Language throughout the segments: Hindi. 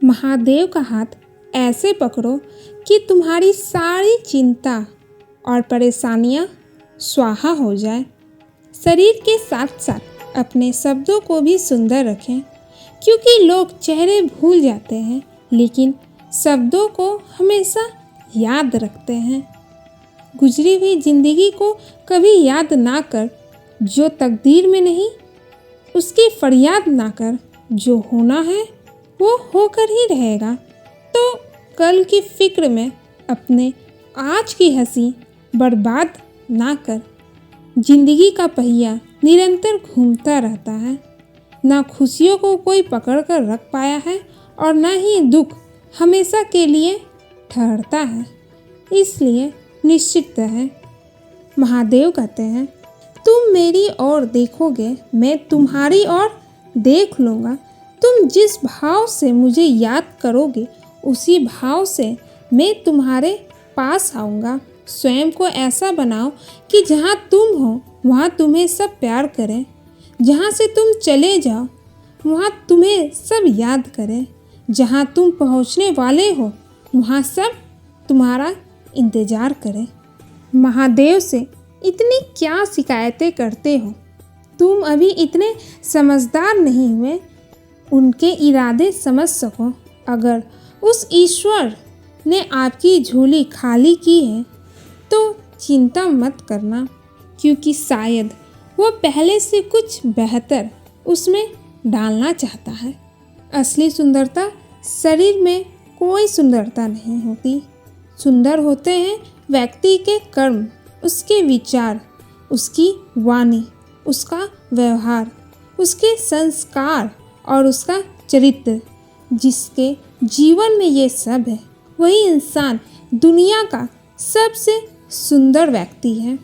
महादेव का हाथ ऐसे पकड़ो कि तुम्हारी सारी चिंता और परेशानियां स्वाहा हो जाए। शरीर के साथ साथ अपने शब्दों को भी सुंदर रखें, क्योंकि लोग चेहरे भूल जाते हैं लेकिन शब्दों को हमेशा याद रखते हैं। गुजरी हुई जिंदगी को कभी याद ना कर, जो तकदीर में नहीं उसकी फरियाद ना कर। जो होना है वो होकर ही रहेगा। तो कल की फिक्र में अपने आज की हंसी बर्बाद ना कर। जिंदगी का पहिया निरंतर घूमता रहता है। ना खुशियों को कोई पकड़ कर रख पाया है और ना ही दुख हमेशा के लिए ठहरता है। इसलिए निश्चित है। महादेव कहते हैं, तुम मेरी ओर देखोगे, मैं तुम्हारी ओर देख लूँगा। तुम जिस भाव से मुझे याद करोगे उसी भाव से मैं तुम्हारे पास आऊँगा। स्वयं को ऐसा बनाओ कि जहाँ तुम हो वहाँ तुम्हें सब प्यार करें। जहाँ से तुम चले जाओ वहाँ तुम्हें सब याद करें। जहाँ तुम पहुँचने वाले हो वहाँ सब तुम्हारा इंतज़ार करें। महादेव से इतनी क्या शिकायतें करते हो? तुम अभी इतने समझदार नहीं हुए उनके इरादे समझ सको। अगर उस ईश्वर ने आपकी झोली खाली की है तो चिंता मत करना, क्योंकि शायद वो पहले से कुछ बेहतर उसमें डालना चाहता है। असली सुंदरता शरीर में कोई सुंदरता नहीं होती। सुंदर होते हैं व्यक्ति के कर्म, उसके विचार, उसकी वाणी, उसका व्यवहार, उसके संस्कार और उसका चरित्र। जिसके जीवन में ये सब है वही इंसान दुनिया का सबसे सुंदर व्यक्ति है।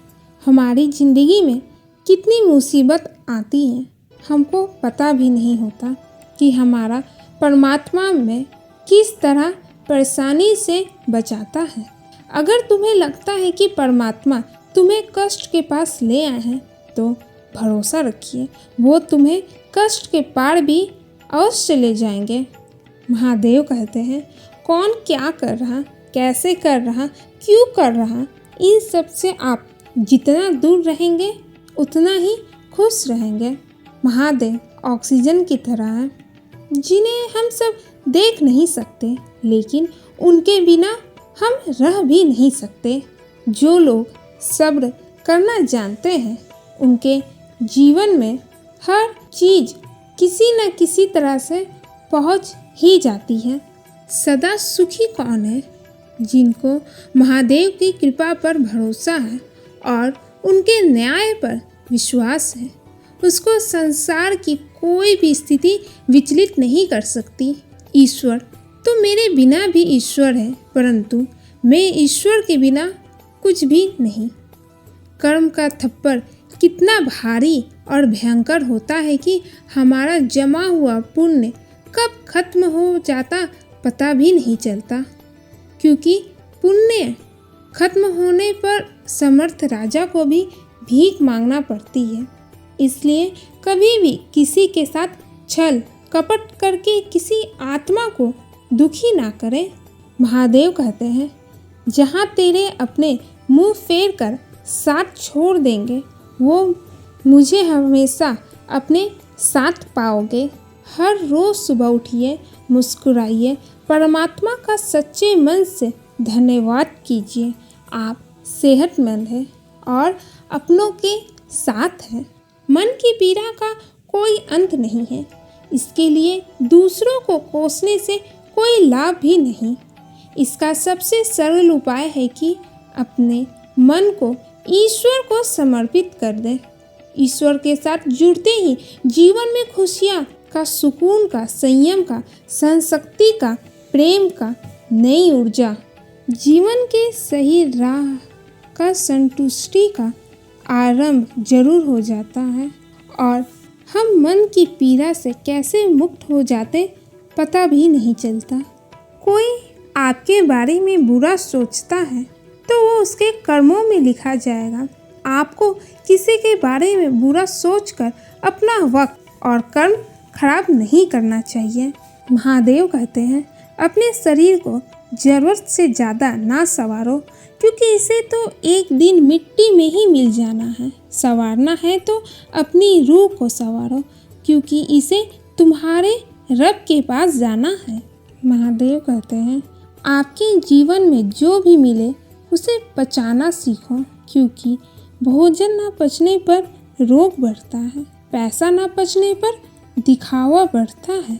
हमारी ज़िंदगी में कितनी मुसीबत आती है हमको पता भी नहीं होता कि हमारा परमात्मा में किस तरह परेशानी से बचाता है। अगर तुम्हें लगता है कि परमात्मा तुम्हें कष्ट के पास ले आए हैं तो भरोसा रखिए, वो तुम्हें कष्ट के पार भी अवश्य ले जाएंगे। महादेव कहते हैं, कौन क्या कर रहा, कैसे कर रहा, क्यों कर रहा, इन सब से आप जितना दूर रहेंगे उतना ही खुश रहेंगे। महादेव ऑक्सीजन की तरह हैं, जिन्हें हम सब देख नहीं सकते लेकिन उनके बिना हम रह भी नहीं सकते। जो लोग सब्र करना जानते हैं उनके जीवन में हर चीज़ किसी न किसी तरह से पहुंच ही जाती है। सदा सुखी कौन है? जिनको महादेव की कृपा पर भरोसा है और उनके न्याय पर विश्वास है। उसको संसार की कोई भी स्थिति विचलित नहीं कर सकती। ईश्वर तो मेरे बिना भी ईश्वर है, परंतु मैं ईश्वर के बिना कुछ भी नहीं। कर्म का थप्पड़ कितना भारी और भयंकर होता है कि हमारा जमा हुआ पुण्य कब खत्म हो जाता पता भी नहीं चलता, क्योंकि पुण्य खत्म होने पर समर्थ राजा को भी भीख मांगना पड़ती है। इसलिए कभी भी किसी के साथ छल कपट करके किसी आत्मा को दुखी ना करें। महादेव कहते हैं, जहाँ तेरे अपने मुंह फेर कर साथ छोड़ देंगे वो मुझे हमेशा अपने साथ पाओगे। हर रोज़ सुबह उठिए, मुस्कुराइए, परमात्मा का सच्चे मन से धन्यवाद कीजिए। आप सेहतमंद हैं और अपनों के साथ हैं। मन की पीड़ा का कोई अंत नहीं है, इसके लिए दूसरों को कोसने से कोई लाभ भी नहीं। इसका सबसे सरल उपाय है कि अपने मन को ईश्वर को समर्पित कर दें। ईश्वर के साथ जुड़ते ही जीवन में खुशियाँ का, सुकून का, संयम का, सहनशक्ति का, प्रेम का, नई ऊर्जा, जीवन के सही राह का, संतुष्टि का आरंभ जरूर हो जाता है। और हम मन की पीड़ा से कैसे मुक्त हो जाते पता भी नहीं चलता। कोई आपके बारे में बुरा सोचता है तो वो उसके कर्मों में लिखा जाएगा। आपको किसी के बारे में बुरा सोचकर अपना वक्त और कर्म खराब नहीं करना चाहिए। महादेव कहते हैं, अपने शरीर को जरूरत से ज़्यादा ना संवारो, क्योंकि इसे तो एक दिन मिट्टी में ही मिल जाना है। संवारना है तो अपनी रूह को संवारो, क्योंकि इसे तुम्हारे रब के पास जाना है। महादेव कहते हैं, आपके जीवन में जो भी मिले उसे पचाना सीखो, क्योंकि भोजन ना पचने पर रोग बढ़ता है, पैसा ना पचने पर दिखावा बढ़ता है,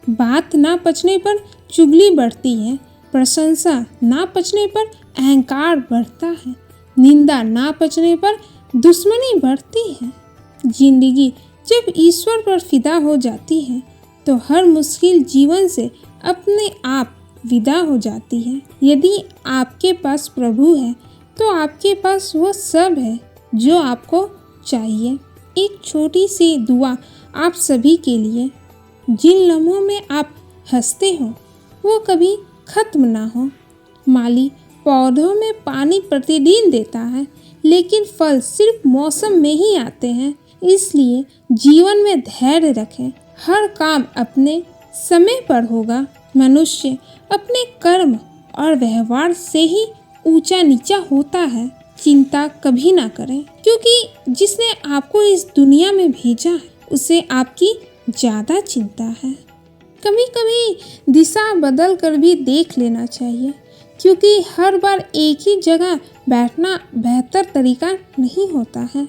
बात ना पचने पर चुगली बढ़ती है, प्रशंसा ना पचने पर अहंकार बढ़ता है, निंदा ना पचने पर दुश्मनी बढ़ती है। जिंदगी जब ईश्वर पर फिदा हो जाती है तो हर मुश्किल जीवन से अपने आप विदा हो जाती है। यदि आपके पास प्रभु है तो आपके पास वो सब है जो आपको चाहिए। एक छोटी सी दुआ आप सभी के लिए। जिन लम्हों में आप हंसते हो वो कभी खत्म ना हो। माली पौधों में पानी प्रतिदिन देता है, लेकिन फल सिर्फ मौसम में ही आते हैं। इसलिए जीवन में धैर्य रखें, हर काम अपने समय पर होगा। मनुष्य अपने कर्म और व्यवहार से ही ऊंचा नीचा होता है। चिंता कभी ना करें, क्योंकि जिसने आपको इस दुनिया में भेजा है उसे आपकी ज़्यादा चिंता है। कभी कभी दिशा बदल कर भी देख लेना चाहिए, क्योंकि हर बार एक ही जगह बैठना बेहतर तरीका नहीं होता है।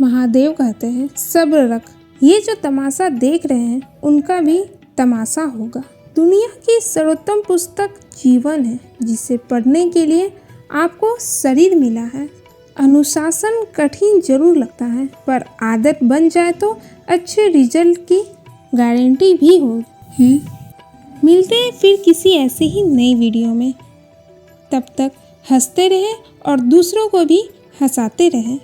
महादेव कहते हैं, सब्र रख, ये जो तमाशा देख रहे हैं उनका भी तमाशा होगा। दुनिया की सर्वोत्तम पुस्तक जीवन है, जिसे पढ़ने के लिए आपको शरीर मिला है। अनुशासन कठिन जरूर लगता है, पर आदत बन जाए तो अच्छे रिजल्ट की गारंटी भी होगी। मिलते हैं फिर किसी ऐसे ही नई वीडियो में। तब तक हंसते रहें और दूसरों को भी हंसाते रहें।